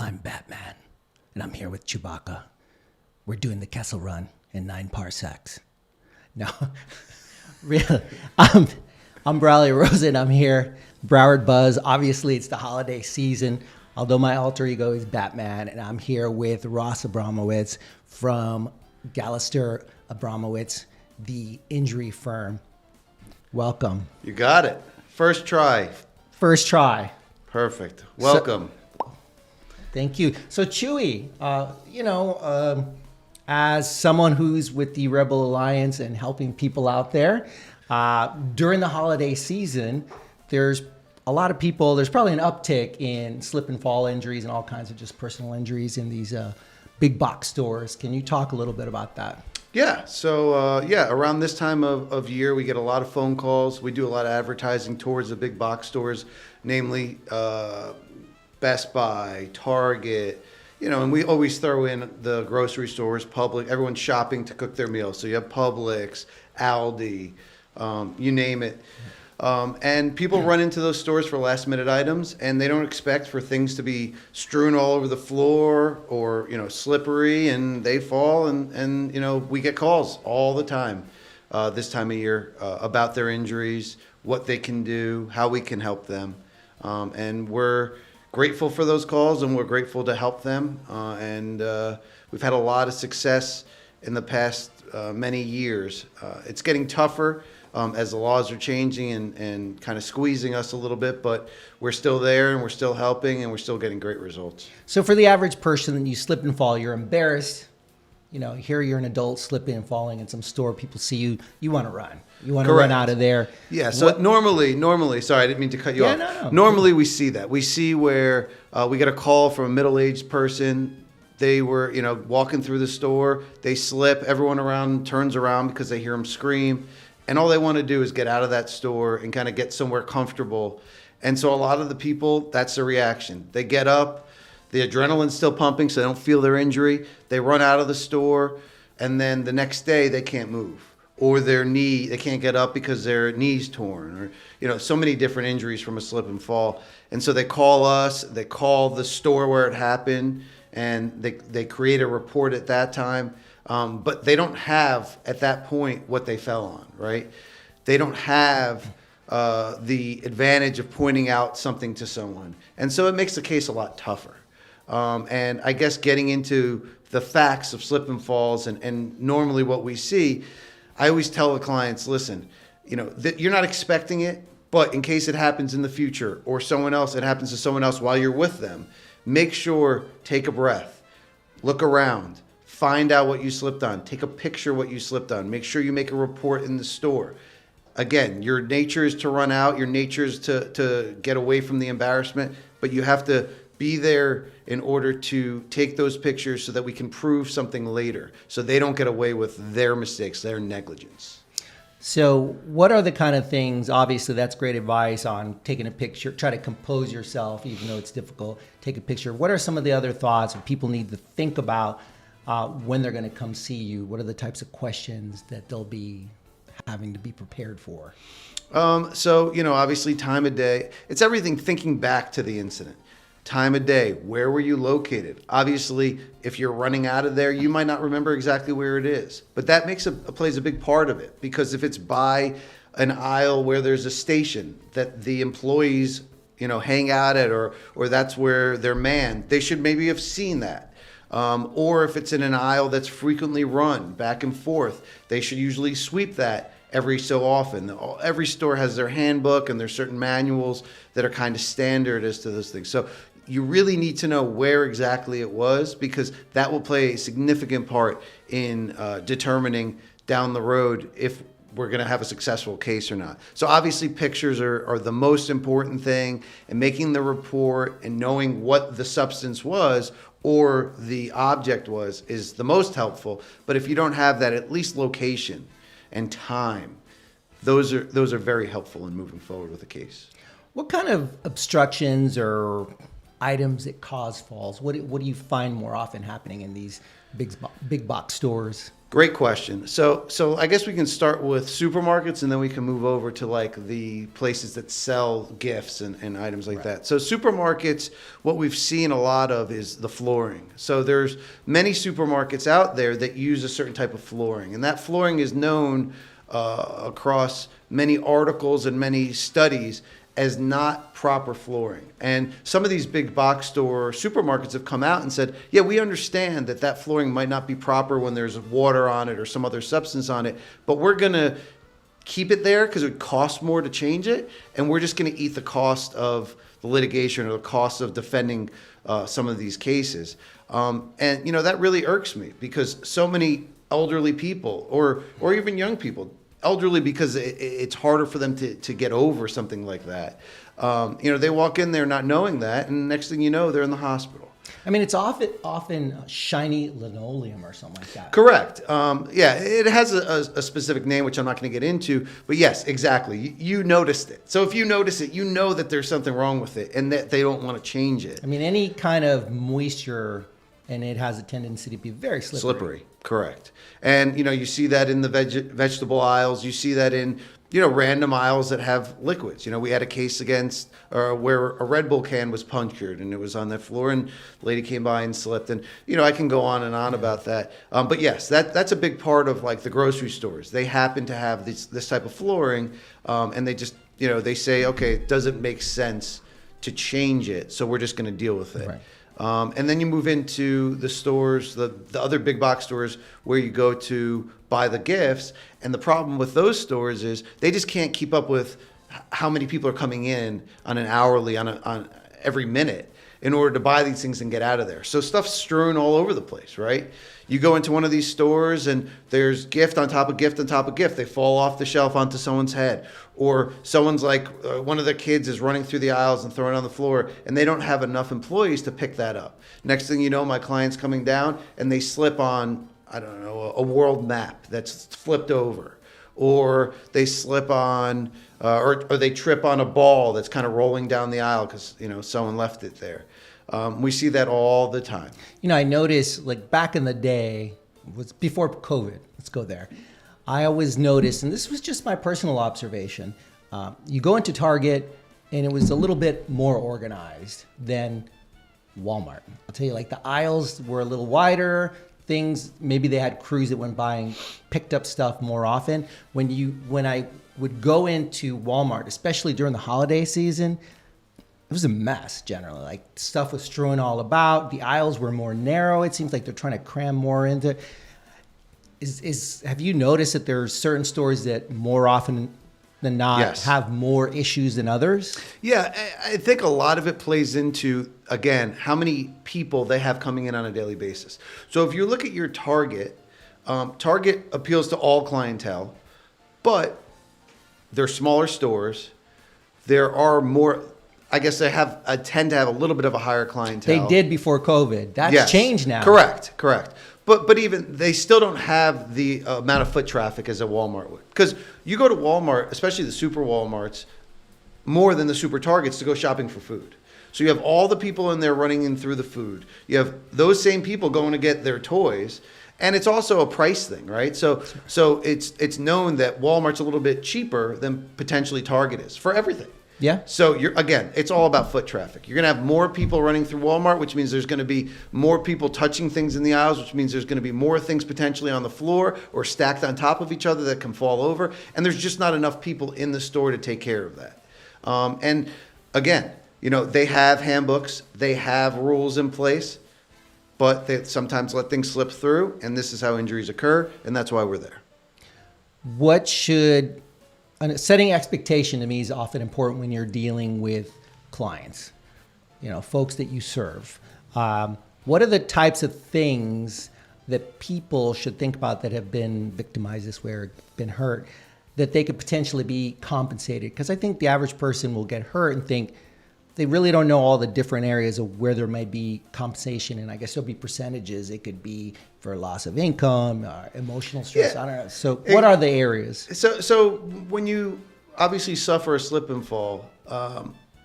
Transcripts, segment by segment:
I'm Batman, and I'm here with Chewbacca. We're doing the Kessel Run in 9 parsecs. No, really. I'm Braulio Rosa, and I'm here. Broward Buzz. Obviously, it's the holiday season. Although my alter ego is Batman, and I'm here with Ross Abramowitz from Galsterer Abramowitz, the injury firm. Welcome. You got it. First try. First try. Perfect. Welcome. Thank you. So Chewy, as someone who's with the Rebel Alliance and helping people out there, during the holiday season, there's a lot of people, there's probably an uptick in slip and fall injuries and all kinds of just personal injuries in these big box stores. Can you talk a little bit about that? Yeah. So, around this time of year, we get a lot of phone calls. We do a lot of advertising towards the big box stores, namely Best Buy, Target, and we always throw in the grocery stores, Publix, everyone's shopping to cook their meals. So you have Publix, Aldi, you name it. And people run into those stores for last minute items, and they don't expect for things to be strewn all over the floor or, slippery, and they fall. And we get calls all the time this time of year about their injuries, what they can do, how we can help them. And we're grateful for those calls, and we're grateful to help them. And we've had a lot of success in the past many years. It's getting tougher as the laws are changing and kind of squeezing us a little bit, but we're still there, and we're still helping, and we're still getting great results. So for the average person, you slip and fall, you're embarrassed. Here you're an adult slipping and falling in some store. People see you. You want to run. You want to run out of there. Yeah. So normally, sorry, I didn't mean to cut you off. No. Normally we see that. We see where we get a call from a middle-aged person. They were, walking through the store. They slip. Everyone around turns around because they hear them scream. And all they want to do is get out of that store and kind of get somewhere comfortable. And so a lot of the people, that's their reaction. They get up. The adrenaline's still pumping, so they don't feel their injury. They run out of the store, and then the next day they can't move. Or they can't get up because their knee's torn. Or, so many different injuries from a slip and fall. And so they call us, they call the store where it happened, and they create a report at that time. But they don't have, at that point, what they fell on, right? They don't have the advantage of pointing out something to someone. And so it makes the case a lot tougher. And I guess getting into the facts of slip and falls and normally what we see, I always tell the clients, listen, that you're not expecting it, but in case it happens in the future or it happens to someone else while you're with them, make sure, take a breath, look around, find out what you slipped on, take a picture of what you slipped on, make sure you make a report in the store. Again, your nature is to run out, your nature is to get away from the embarrassment, but you have to be there in order to take those pictures so that we can prove something later, so they don't get away with their mistakes, their negligence. So what are the kind of things, obviously that's great advice on taking a picture, try to compose yourself, even though it's difficult, take a picture. What are some of the other thoughts that people need to think about when they're going to come see you? What are the types of questions that they'll be having to be prepared for? Obviously time of day, it's everything thinking back to the incident. Time of day, where were you located? Obviously, if you're running out of there, you might not remember exactly where it is. But that plays a big part of it, because if it's by an aisle where there's a station that the employees, hang out at, or that's where they're manned, they should maybe have seen that. Or if it's in an aisle that's frequently run back and forth, they should usually sweep that every so often. Every store has their handbook, and there's certain manuals that are kind of standard as to those things. So you really need to know where exactly it was, because that will play a significant part in determining down the road if we're going to have a successful case or not. So obviously pictures are the most important thing, and making the report and knowing what the substance was or the object was is the most helpful. But if you don't have that, at least location and time, those are very helpful in moving forward with a case. What kind of obstructions or items that cause falls? What do you find more often happening in these big box stores? Great question. So I guess we can start with supermarkets, and then we can move over to like the places that sell gifts and items like that. So supermarkets, what we've seen a lot of is the flooring. So there's many supermarkets out there that use a certain type of flooring, and that flooring is known across many articles and many studies as not proper flooring. And some of these big box store supermarkets have come out and said, yeah, we understand that that flooring might not be proper when there's water on it or some other substance on it, but we're going to keep it there because it would cost more to change it, and we're just going to eat the cost of the litigation or the cost of defending some of these cases. And, you know, that really irks me because so many elderly people or even young people, elderly because it's harder for them to get over something like that. You know, they walk in there not knowing that, and next thing you know, they're in the hospital. I mean, it's often shiny linoleum or something like that. Correct. Yeah, it has a specific name, which I'm not going to get into. But yes, exactly. You noticed it. So if you notice it, you know that there's something wrong with it and that they don't want to change it. I mean, any kind of moisture, and it has a tendency to be very slippery. Slippery, correct. And, you know, you see that in the vegetable aisles. You see that in, you know, random aisles that have liquids. You know, we had a case against where a Red Bull can was punctured and it was on the floor and the lady came by and slipped. And, you know, I can go on and on about that. But yes, that's a big part of like the grocery stores. They happen to have this type of flooring and they just, you know, they say, okay, it doesn't make sense to change it, so we're just going to deal with it. Right. And then you move into the stores, the other big box stores where you go to buy the gifts. And the problem with those stores is they just can't keep up with how many people are coming in on an hourly, on every minute in order to buy these things and get out of there. So stuff's strewn all over the place, right? You go into one of these stores and there's gift on top of gift on top of gift. They fall off the shelf onto someone's head. Or someone's like, one of their kids is running through the aisles and throwing it on the floor, and they don't have enough employees to pick that up. Next thing you know, my client's coming down and they slip on, I don't know, a world map that's flipped over. Or they slip on, or they trip on a ball that's kind of rolling down the aisle because, you know, someone left it there. We see that all the time. You know, I noticed like back in the day, was before COVID, let's go there. I always noticed, and this was just my personal observation, you go into Target and it was a little bit more organized than Walmart. I'll tell you, like the aisles were a little wider, things, maybe they had crews that went by and picked up stuff more often. When I would go into Walmart, especially during the holiday season, it was a mess generally. Like stuff was strewn all about. The aisles were more narrow. It seems like they're trying to cram more into it. Have you noticed that there's certain stores that more often than not Yes. have more issues than others? Yeah, I think a lot of it plays into, again, how many people they have coming in on a daily basis. So if you look at your Target, Target appeals to all clientele, but they're smaller stores. There are more, I guess they tend to have a little bit of a higher clientele. They did before COVID. That's Yes. changed now. Correct. But even they still don't have the amount of foot traffic as a Walmart would. Because you go to Walmart, especially the super Walmarts, more than the super Targets to go shopping for food. So you have all the people in there running in through the food. You have those same people going to get their toys. And it's also a price thing, right? So it's known that Walmart's a little bit cheaper than potentially Target is for everything. Yeah. So it's all about foot traffic. You're going to have more people running through Walmart, which means there's going to be more people touching things in the aisles, which means there's going to be more things potentially on the floor or stacked on top of each other that can fall over. And there's just not enough people in the store to take care of that. And again, you know, they have handbooks, they have rules in place, but they sometimes let things slip through, and this is how injuries occur, and that's why we're there. Setting expectation to me is often important when you're dealing with clients, you know, folks that you serve. What are the types of things that people should think about that have been victimized this way or been hurt, that they could potentially be compensated? Because I think the average person will get hurt and think they really don't know all the different areas of where there might be compensation. And I guess there'll be percentages. It could be for loss of income, emotional stress. Yeah. I don't know. So what are the areas? So when you obviously suffer a slip and fall,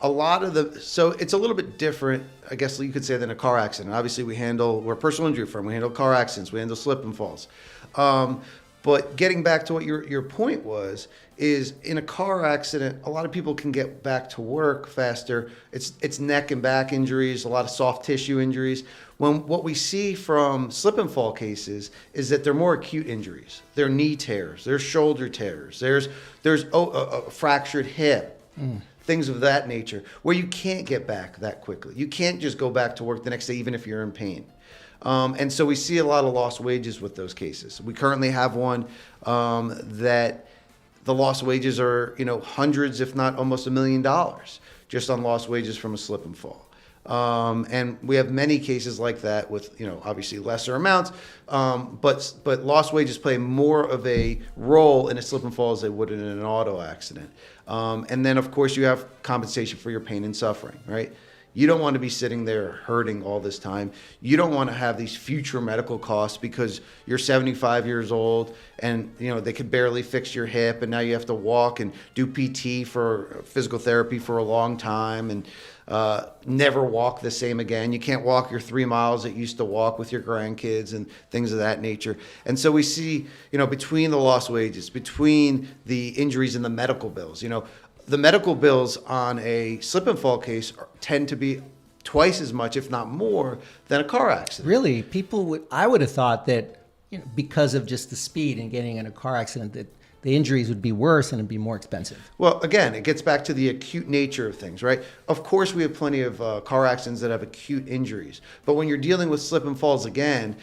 a lot of so it's a little bit different, I guess you could say, than a car accident. Obviously, we're a personal injury firm. We handle car accidents. We handle slip and falls. But getting back to what your point is in a car accident, a lot of people can get back to work faster. It's neck and back injuries, a lot of soft tissue injuries. What we see from slip and fall cases is that they're more acute injuries. They're knee tears, there's shoulder tears, there's a fractured hip. Things of that nature, where you can't get back that quickly. You can't just go back to work the next day, even if you're in pain. And so we see a lot of lost wages with those cases. We currently have one that the lost wages are, hundreds, if not almost $1 million, just on lost wages from a slip and fall. And we have many cases like that with, obviously lesser amounts, but lost wages play more of a role in a slip and fall as they would in an auto accident. And then, of course, you have compensation for your pain and suffering, right? You don't want to be sitting there hurting all this time. You don't want to have these future medical costs because you're 75 years old and, they could barely fix your hip and now you have to walk and do PT for physical therapy for a long time and never walk the same again. You can't walk your 3 miles that you used to walk with your grandkids and things of that nature. And so we see, between the lost wages, between the injuries and the medical bills, the medical bills on a slip and fall case tend to be twice as much, if not more, than a car accident. Really, I would have thought that, because of just the speed and getting in a car accident, that the injuries would be worse and it'd be more expensive. Well, again, it gets back to the acute nature of things, right? Of course, we have plenty of car accidents that have acute injuries. But when you're dealing with slip and falls, again,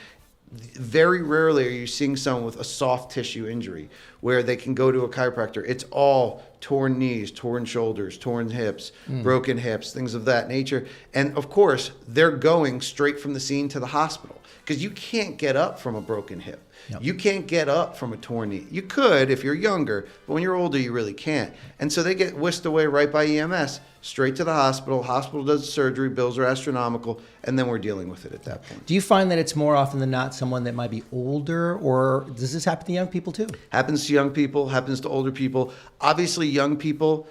very rarely are you seeing someone with a soft tissue injury where they can go to a chiropractor. It's all torn knees, torn shoulders, torn hips, broken hips, things of that nature. And of course, they're going straight from the scene to the hospital because you can't get up from a broken hip. Yep. You can't get up from a torn knee. You could if you're younger, but when you're older, you really can't. And so they get whisked away right by EMS, straight to the hospital. Hospital does the surgery, bills are astronomical, and then we're dealing with it at that point. Do you find that it's more often than not someone that might be older, or does this happen to young people too? Happens to young people, happens to older people. Obviously, young people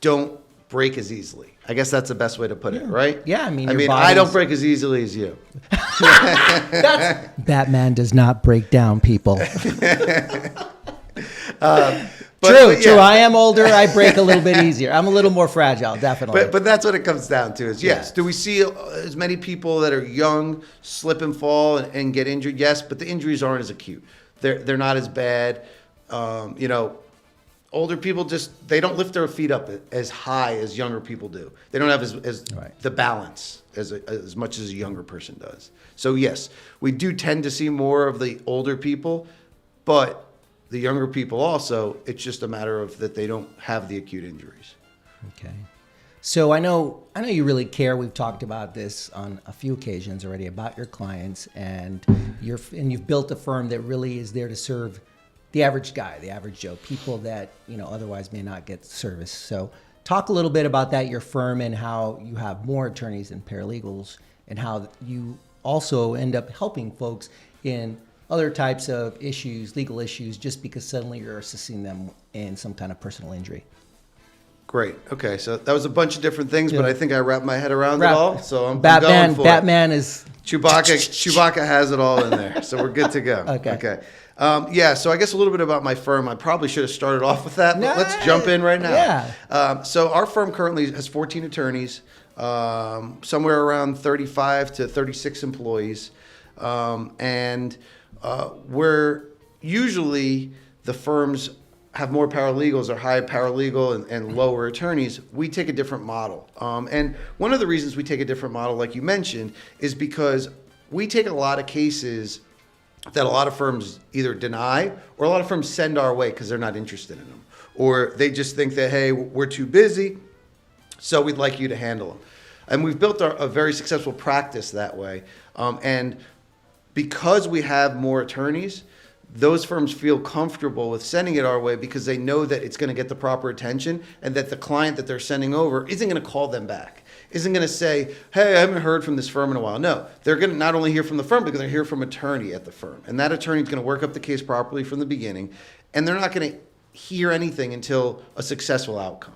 don't break as easily. I guess that's the best way to put it, right? Yeah, I don't break as easily as you. Batman does not break down people. But true. I am older. I break a little bit easier. I'm a little more fragile, definitely. But that's what it comes down to is, yes. Yeah. Do we see as many people that are young slip and fall and get injured? Yes, but the injuries aren't as acute. They're not as bad. Older people they don't lift their feet up as high as younger people do. They don't have as right. the balance as much as a younger person does. So yes, we do tend to see more of the older people, but the younger people also, it's just a matter of that they don't have the acute injuries. Okay. So I know you really care. We've talked about this on a few occasions already about your clients, and you've built a firm that really is there to serve the average guy, the average Joe, people that otherwise may not get service. So talk a little bit about that, your firm, and how you have more attorneys and paralegals, and how you also end up helping folks in other types of issues, legal issues, just because suddenly you're assisting them in some kind of personal injury. Great. Okay, so that was a bunch of different things, but I think I wrapped my head around it all. So I'm going for Batman is Chewbacca has it all in there, so we're good to go. Okay. So I guess a little bit about my firm. I probably should have started off with that, but let's jump in right now. Yeah. So our firm currently has 14 attorneys, somewhere around 35 to 36 employees, and we're usually the firms have more paralegals or high paralegal and lower attorneys. We take a different model. And one of the reasons we take a different model, like you mentioned, is because we take a lot of cases that a lot of firms either deny or a lot of firms send our way because they're not interested in them. Or they just think that, hey, we're too busy, so we'd like you to handle them. And we've built a very successful practice that way. And because we have more attorneys, those firms feel comfortable with sending it our way because they know that it's going to get the proper attention and that the client that they're sending over isn't going to call them back, isn't going to say, hey, I haven't heard from this firm in a while. No, they're going to not only hear from the firm, but they're going to hear from an attorney at the firm. And that attorney is going to work up the case properly from the beginning. And they're not going to hear anything until a successful outcome.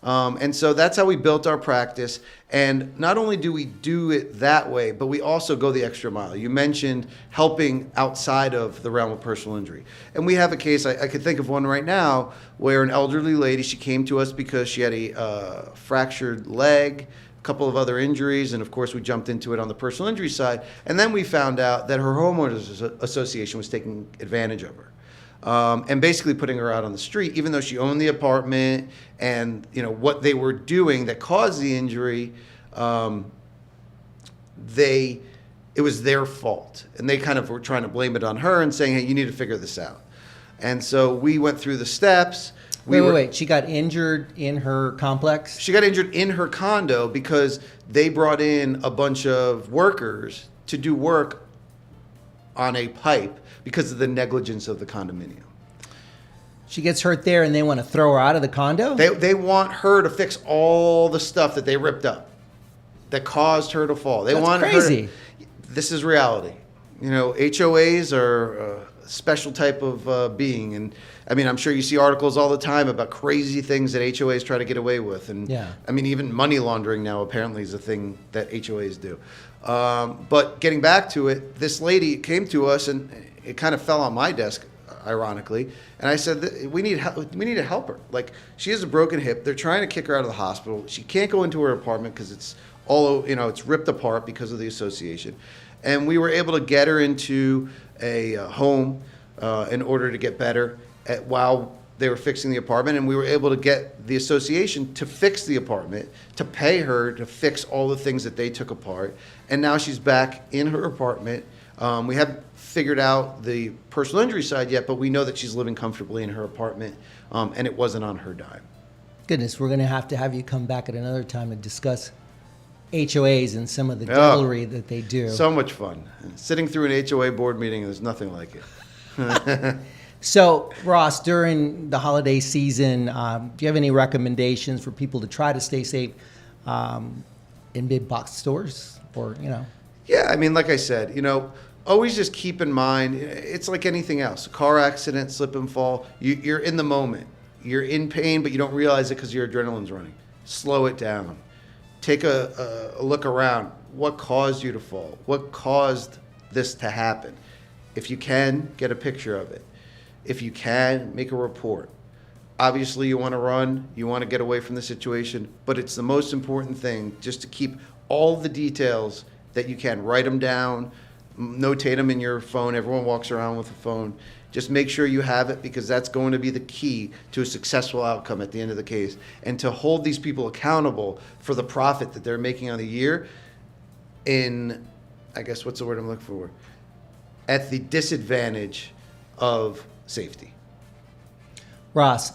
And so that's how we built our practice. And not only do we do it that way, but we also go the extra mile. You mentioned helping outside of the realm of personal injury. And we have a case, I could think of one right now, where an elderly lady, she came to us because she had a fractured leg, a couple of other injuries, and of course we jumped into it on the personal injury side. And then we found out that her homeowners association was taking advantage of her. And basically putting her out on the street, even though she owned the apartment, and what they were doing that caused the injury, it was their fault, and they kind of were trying to blame it on her and saying, "Hey, you need to figure this out." And so we went through the steps. Wait. She got injured in her complex? She got injured in her condo because they brought in a bunch of workers to do work on a pipe because of the negligence of the condominium. She gets hurt there and they want to throw her out of the condo? They want her to fix all the stuff that they ripped up that caused her to fall. That's crazy. This is reality. HOAs are a special type of being. And I mean, I'm sure you see articles all the time about crazy things that HOAs try to get away with. And yeah. I mean, even money laundering now apparently is a thing that HOAs do. But getting back to it, this lady came to us and it kind of fell on my desk, ironically. And I said, we need to help her. Like, she has a broken hip. They're trying to kick her out of the hospital. She can't go into her apartment because it's all, it's ripped apart because of the association. And we were able to get her into a home in order to get better while they were fixing the apartment. And we were able to get the association to fix the apartment, to pay her to fix all the things that they took apart. And now she's back in her apartment. We haven't figured out the personal injury side yet, but we know that she's living comfortably in her apartment, and it wasn't on her dime. Goodness, we're going to have you come back at another time to discuss HOAs and some of the devilry that they do. So much fun. Sitting through an HOA board meeting, there's nothing like it. So, Ross, during the holiday season, do you have any recommendations for people to try to stay safe in big box stores? Yeah, I mean, like I said, always just keep in mind, it's like anything else. A car accident, slip and fall, you're in the moment. You're in pain, but you don't realize it because your adrenaline's running. Slow it down. Take a look around. What caused you to fall? What caused this to happen? If you can, get a picture of it. If you can, make a report. Obviously, you want to run. You want to get away from the situation. But it's the most important thing just to keep all the details that you can. Write them down. Notate them in your phone. Everyone walks around with a phone. Just make sure you have it, because that's going to be the key to a successful outcome at the end of the case. And to hold these people accountable for the profit that they're making on the year in, I guess, what's the word I'm looking for? At the disadvantage of safety. Ross,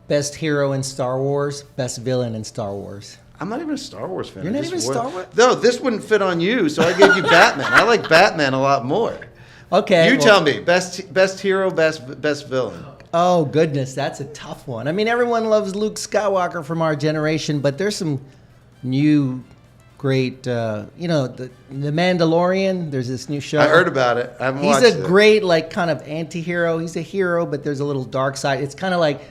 best hero in Star Wars, best villain in Star Wars. I'm not even a Star Wars fan. You're not even a Star Wars? No, this wouldn't fit on you, so I gave you Batman. I like Batman a lot more. Okay. Tell me, best hero, best villain. Oh, goodness, that's a tough one. I mean, everyone loves Luke Skywalker from our generation, but there's some new great, the Mandalorian, there's this new show. I heard about it. I haven't watched it. He's a great, kind of anti-hero. He's a hero, but there's a little dark side. It's kind of like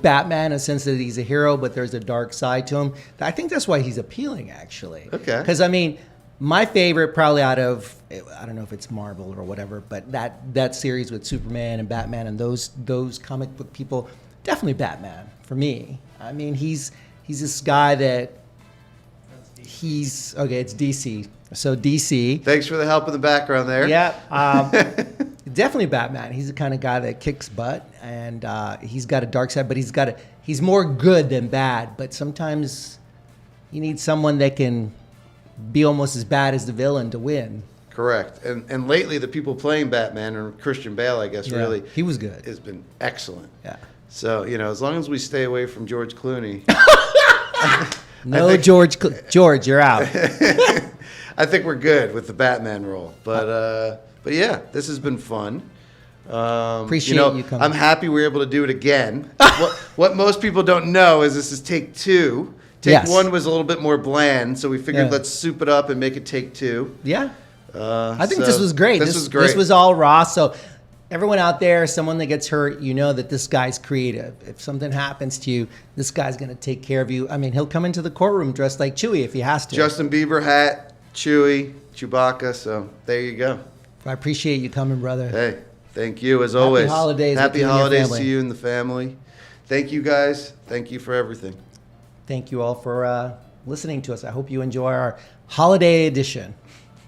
Batman in the sense that he's a hero, but there's a dark side to him. I think that's why he's appealing, actually. Okay. Because, I mean, my favorite probably out of, I don't know if it's Marvel or whatever, but that series with Superman and Batman and those comic book people, definitely Batman for me. I mean, he's this guy that it's DC. So DC. Thanks for the help in the background there. Yeah. Definitely Batman. He's the kind of guy that kicks butt, and he's got a dark side, but he's more good than bad. But sometimes you need someone that can be almost as bad as the villain to win. Correct. And lately, the people playing Batman, or Christian Bale, I guess, really, he was good. Has been excellent. Yeah. So, as long as we stay away from George Clooney. George, you're out. I think we're good with the Batman role. But yeah, this has been fun. Appreciate you coming. I'm happy we were able to do it again. What most people don't know is this is take two. Take one was a little bit more bland, so we figured let's soup it up and make it take two. Yeah. I think this was great. This was great. This was all Ross. So everyone out there, someone that gets hurt, you know that this guy's creative. If something happens to you, this guy's going to take care of you. I mean, he'll come into the courtroom dressed like Chewie if he has to. Justin Bieber hat, Chewie, Chewbacca. So there you go. I appreciate you coming, brother. Hey, thank you as always. Happy holidays. Happy holidays to you and the family. Thank you guys. Thank you for everything. Thank you all for listening to us. I hope you enjoy our holiday edition.